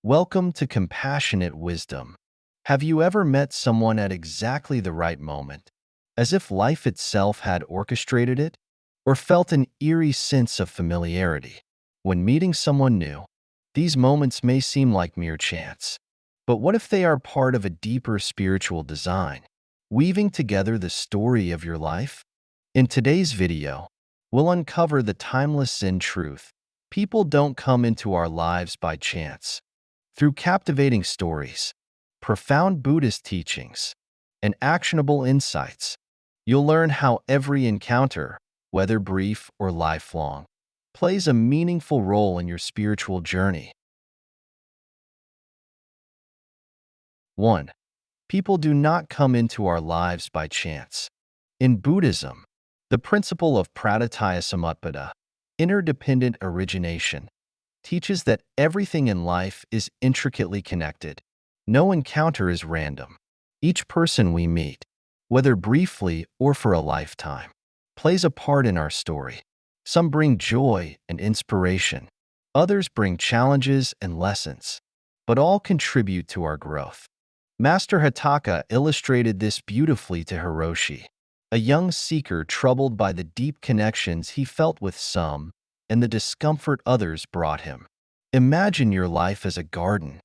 Welcome to Compassionate Wisdom. Have you ever met someone at exactly the right moment, as if life itself had orchestrated it, or felt an eerie sense of familiarity? When meeting someone new, these moments may seem like mere chance. But what if they are part of a deeper spiritual design, weaving together the story of your life? In today's video, we'll uncover the timeless Zen truth. People don't come into our lives by chance. Through captivating stories, profound Buddhist teachings, and actionable insights, you'll learn how every encounter, whether brief or lifelong, plays a meaningful role in your spiritual journey. 1. People do not come into our lives by chance. In Buddhism, the principle of pradityasamutpada, interdependent origination, teaches that everything in life is intricately connected. No encounter is random. Each person we meet, whether briefly or for a lifetime, plays a part in our story. Some bring joy and inspiration. Others bring challenges and lessons, but all contribute to our growth. Master Hataka illustrated this beautifully to Hiroshi, a young seeker troubled by the deep connections he felt with some and the discomfort others brought him. Imagine your life as a garden,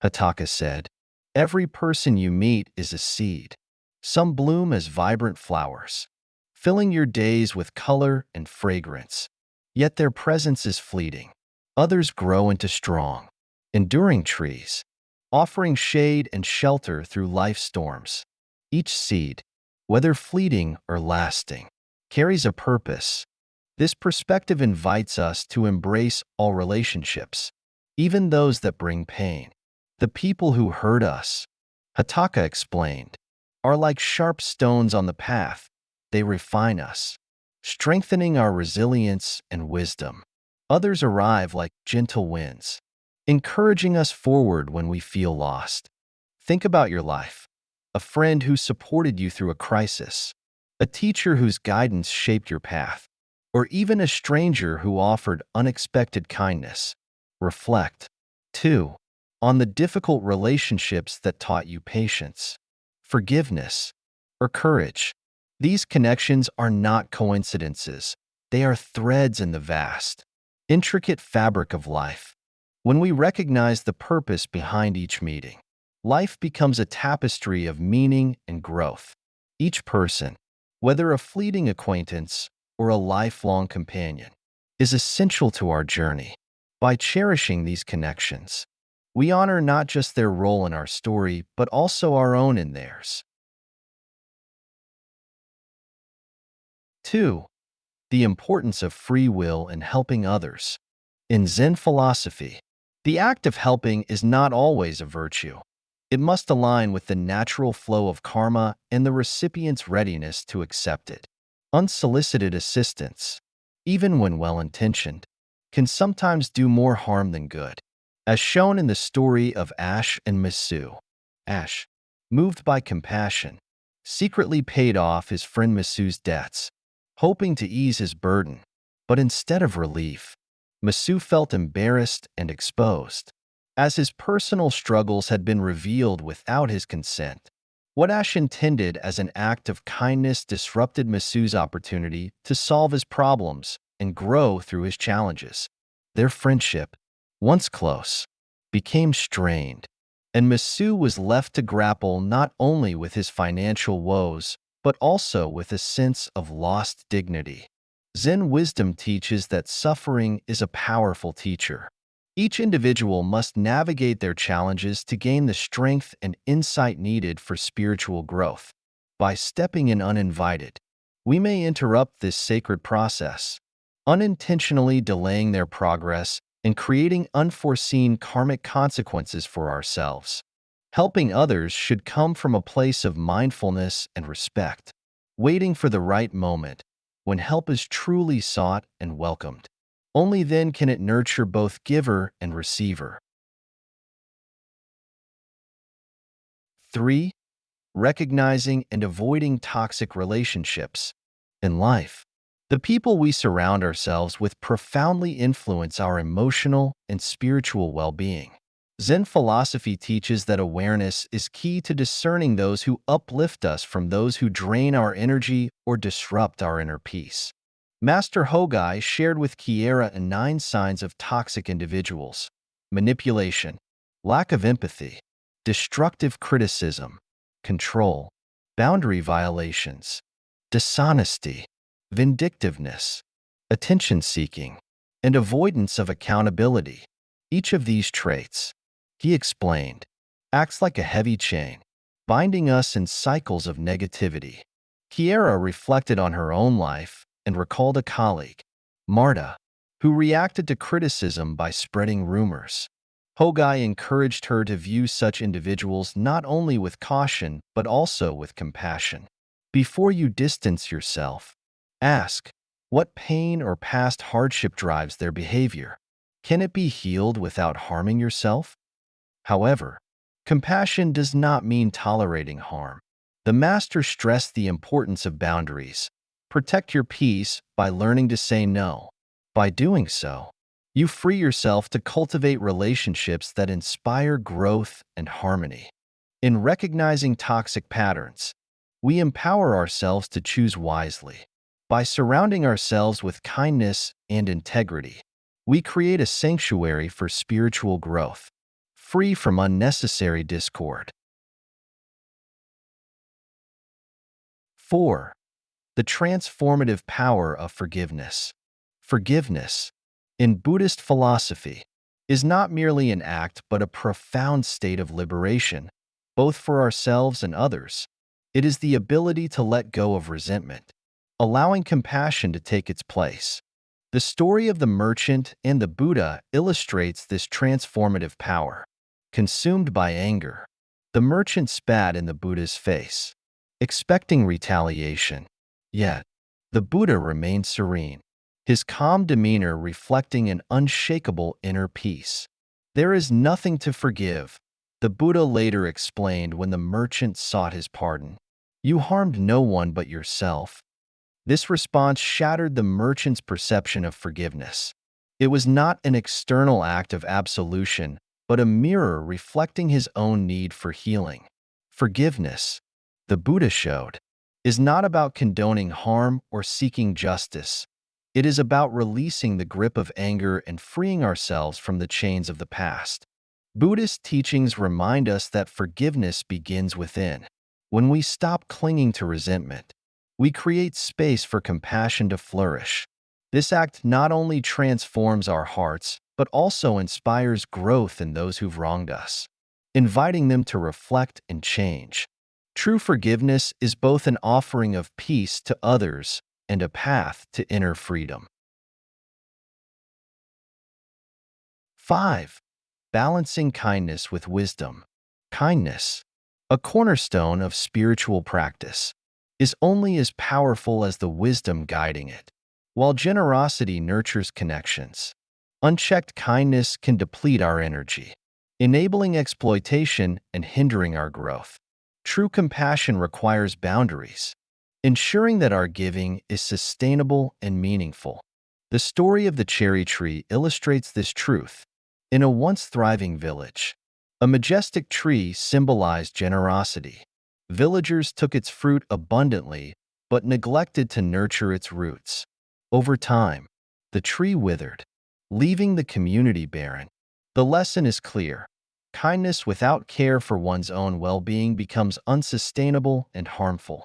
Hataka said. Every person you meet is a seed. Some bloom as vibrant flowers, filling your days with color and fragrance. Yet their presence is fleeting. Others grow into strong, enduring trees, offering shade and shelter through life's storms. Each seed, whether fleeting or lasting, carries a purpose. This perspective invites us to embrace all relationships, even those that bring pain. The people who hurt us, Hataka explained, are like sharp stones on the path. They refine us, strengthening our resilience and wisdom. Others arrive like gentle winds, encouraging us forward when we feel lost. Think about your life. A friend who supported you through a crisis, a teacher whose guidance shaped your path, or even a stranger who offered unexpected kindness. Reflect. 2. On the difficult relationships that taught you patience, forgiveness, or courage. These connections are not coincidences. They are threads in the vast, intricate fabric of life. When we recognize the purpose behind each meeting, life becomes a tapestry of meaning and growth. Each person, whether a fleeting acquaintance or a lifelong companion, is essential to our journey. By cherishing these connections, we honor not just their role in our story, but also our own in theirs. 2. The importance of free will in helping others. In Zen philosophy, the act of helping is not always a virtue. It must align with the natural flow of karma and the recipient's readiness to accept it. Unsolicited assistance, even when well-intentioned, can sometimes do more harm than good. As shown in the story of Ash and Masu, Ash, moved by compassion, secretly paid off his friend Masu's debts, hoping to ease his burden. But instead of relief, Masu felt embarrassed and exposed, as his personal struggles had been revealed without his consent. What Ash intended as an act of kindness disrupted Masu's opportunity to solve his problems and grow through his challenges. Their friendship, once close, became strained, and Masu was left to grapple not only with his financial woes, but also with a sense of lost dignity. Zen wisdom teaches that suffering is a powerful teacher. Each individual must navigate their challenges to gain the strength and insight needed for spiritual growth. By stepping in uninvited, we may interrupt this sacred process, unintentionally delaying their progress and creating unforeseen karmic consequences for ourselves. Helping others should come from a place of mindfulness and respect, waiting for the right moment, when help is truly sought and welcomed. Only then can it nurture both giver and receiver. 3. Recognizing and avoiding toxic relationships. In life, the people we surround ourselves with profoundly influence our emotional and spiritual well-being. Zen philosophy teaches that awareness is key to discerning those who uplift us from those who drain our energy or disrupt our inner peace. Master Hogai shared with Kiera 9 signs of toxic individuals: manipulation, lack of empathy, destructive criticism, control, boundary violations, dishonesty, vindictiveness, attention-seeking, and avoidance of accountability. Each of these traits, he explained, acts like a heavy chain, binding us in cycles of negativity. Kiera reflected on her own life and recalled a colleague, Marta, who reacted to criticism by spreading rumors. Hogai encouraged her to view such individuals not only with caution but also with compassion. Before you distance yourself, ask, what pain or past hardship drives their behavior? Can it be healed without harming yourself? However, compassion does not mean tolerating harm. The master stressed the importance of boundaries. Protect your peace by learning to say no. By doing so, you free yourself to cultivate relationships that inspire growth and harmony. In recognizing toxic patterns, we empower ourselves to choose wisely. By surrounding ourselves with kindness and integrity, we create a sanctuary for spiritual growth, free from unnecessary discord. 4. The transformative power of forgiveness. Forgiveness, in Buddhist philosophy, is not merely an act but a profound state of liberation, both for ourselves and others. It is the ability to let go of resentment, allowing compassion to take its place. The story of the merchant and the Buddha illustrates this transformative power. Consumed by anger, the merchant spat in the Buddha's face, expecting retaliation. Yet, the Buddha remained serene, his calm demeanor reflecting an unshakable inner peace. There is nothing to forgive, the Buddha later explained when the merchant sought his pardon. You harmed no one but yourself. This response shattered the merchant's perception of forgiveness. It was not an external act of absolution, but a mirror reflecting his own need for healing. Forgiveness, the Buddha showed, is not about condoning harm or seeking justice. It is about releasing the grip of anger and freeing ourselves from the chains of the past. Buddhist teachings remind us that forgiveness begins within. When we stop clinging to resentment, we create space for compassion to flourish. This act not only transforms our hearts, but also inspires growth in those who've wronged us, inviting them to reflect and change. True forgiveness is both an offering of peace to others and a path to inner freedom. 5. Balancing kindness with wisdom. Kindness, a cornerstone of spiritual practice, is only as powerful as the wisdom guiding it. While generosity nurtures connections, unchecked kindness can deplete our energy, enabling exploitation and hindering our growth. True compassion requires boundaries, ensuring that our giving is sustainable and meaningful. The story of the cherry tree illustrates this truth. In a once thriving village, a majestic tree symbolized generosity. Villagers took its fruit abundantly, but neglected to nurture its roots. Over time, the tree withered, leaving the community barren. The lesson is clear. Kindness without care for one's own well-being becomes unsustainable and harmful.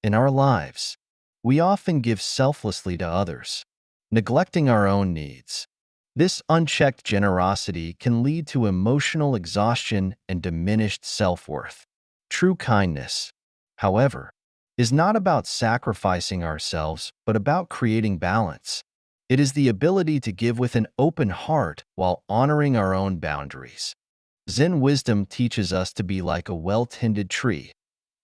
In our lives, we often give selflessly to others, neglecting our own needs. This unchecked generosity can lead to emotional exhaustion and diminished self-worth. True kindness, however, is not about sacrificing ourselves, but about creating balance. It is the ability to give with an open heart while honoring our own boundaries. Zen wisdom teaches us to be like a well-tended tree,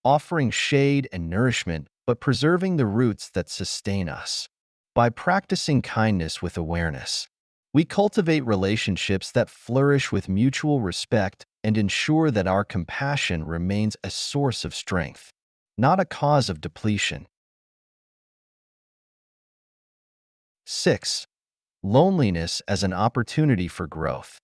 offering shade and nourishment but preserving the roots that sustain us. By practicing kindness with awareness, we cultivate relationships that flourish with mutual respect and ensure that our compassion remains a source of strength, not a cause of depletion. 6. Loneliness as an opportunity for growth.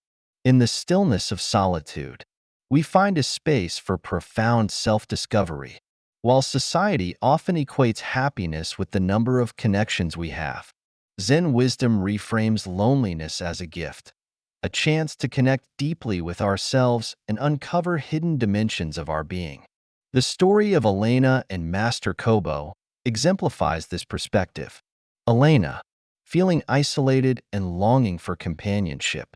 In the stillness of solitude, we find a space for profound self-discovery. While society often equates happiness with the number of connections we have, Zen wisdom reframes loneliness as a gift, a chance to connect deeply with ourselves and uncover hidden dimensions of our being. The story of Elena and Master Kobo exemplifies this perspective. Elena, feeling isolated and longing for companionship,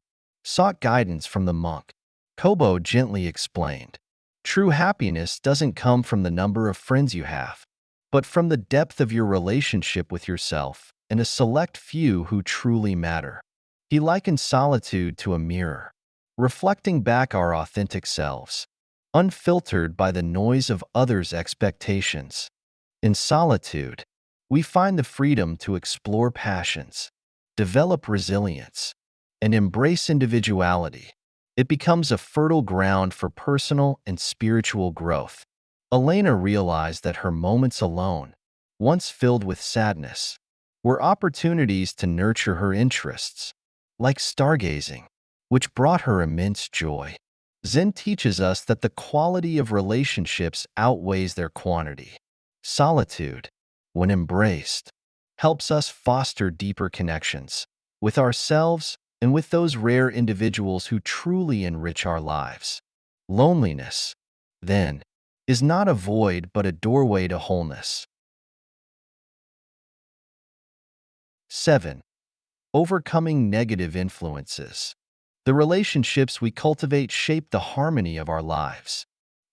sought guidance from the monk. Kobo gently explained, "True happiness doesn't come from the number of friends you have, but from the depth of your relationship with yourself and a select few who truly matter." He likened solitude to a mirror, reflecting back our authentic selves, unfiltered by the noise of others' expectations. In solitude, we find the freedom to explore passions, develop resilience, and embrace individuality. It becomes a fertile ground for personal and spiritual growth. Elena realized that her moments alone, once filled with sadness, were opportunities to nurture her interests, like stargazing, which brought her immense joy. Zen teaches us that the quality of relationships outweighs their quantity. Solitude, when embraced, helps us foster deeper connections with ourselves and with those rare individuals who truly enrich our lives. Loneliness, then, is not a void but a doorway to wholeness. 7. Overcoming negative influences. The relationships we cultivate shape the harmony of our lives.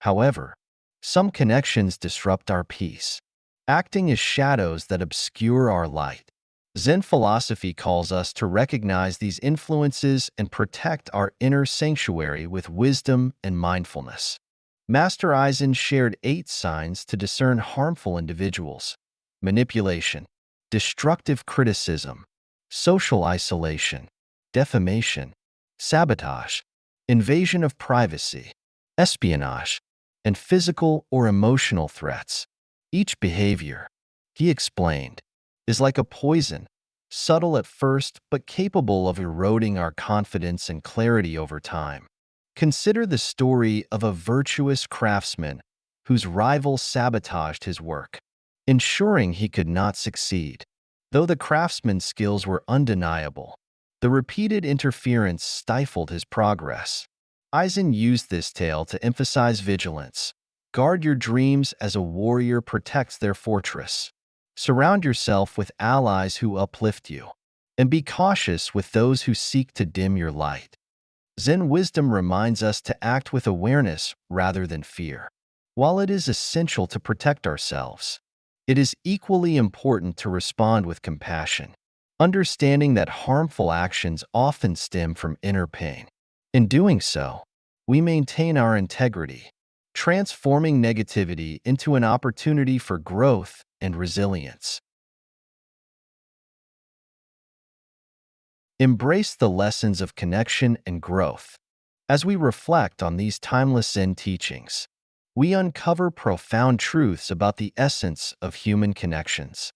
However, some connections disrupt our peace, acting as shadows that obscure our light. Zen philosophy calls us to recognize these influences and protect our inner sanctuary with wisdom and mindfulness. Master Aizen shared 8 signs to discern harmful individuals: manipulation, destructive criticism, social isolation, defamation, sabotage, invasion of privacy, espionage, and physical or emotional threats. Each behavior, he explained, is like a poison, subtle at first but capable of eroding our confidence and clarity over time. Consider the story of a virtuous craftsman whose rival sabotaged his work, ensuring he could not succeed. Though the craftsman's skills were undeniable, the repeated interference stifled his progress. Aizen used this tale to emphasize vigilance. Guard your dreams as a warrior protects their fortress. Surround yourself with allies who uplift you, and be cautious with those who seek to dim your light. Zen wisdom reminds us to act with awareness rather than fear. While it is essential to protect ourselves, it is equally important to respond with compassion, understanding that harmful actions often stem from inner pain. In doing so, we maintain our integrity, transforming negativity into an opportunity for growth and resilience. Embrace the lessons of connection and growth. As we reflect on these timeless Zen teachings, we uncover profound truths about the essence of human connections.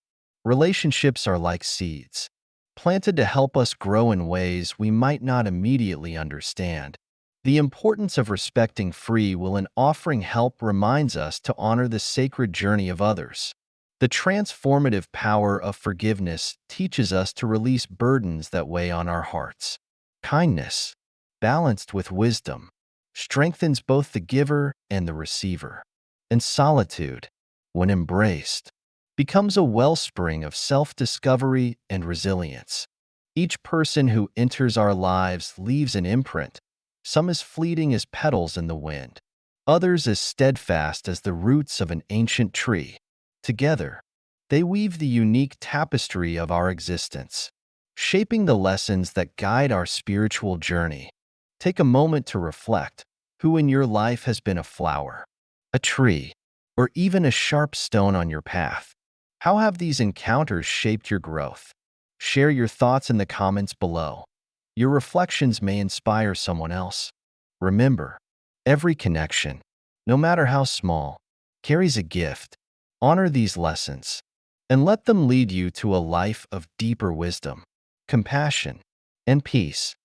Relationships are like seeds, planted to help us grow in ways we might not immediately understand. The importance of respecting free will and offering help reminds us to honor the sacred journey of others. The transformative power of forgiveness teaches us to release burdens that weigh on our hearts. Kindness, balanced with wisdom, strengthens both the giver and the receiver. And solitude, when embraced, becomes a wellspring of self-discovery and resilience. Each person who enters our lives leaves an imprint, some as fleeting as petals in the wind, others as steadfast as the roots of an ancient tree. Together, they weave the unique tapestry of our existence, shaping the lessons that guide our spiritual journey. Take a moment to reflect. Who in your life has been a flower, a tree, or even a sharp stone on your path? How have these encounters shaped your growth? Share your thoughts in the comments below. Your reflections may inspire someone else. Remember, every connection, no matter how small, carries a gift. Honor these lessons, and let them lead you to a life of deeper wisdom, compassion, and peace.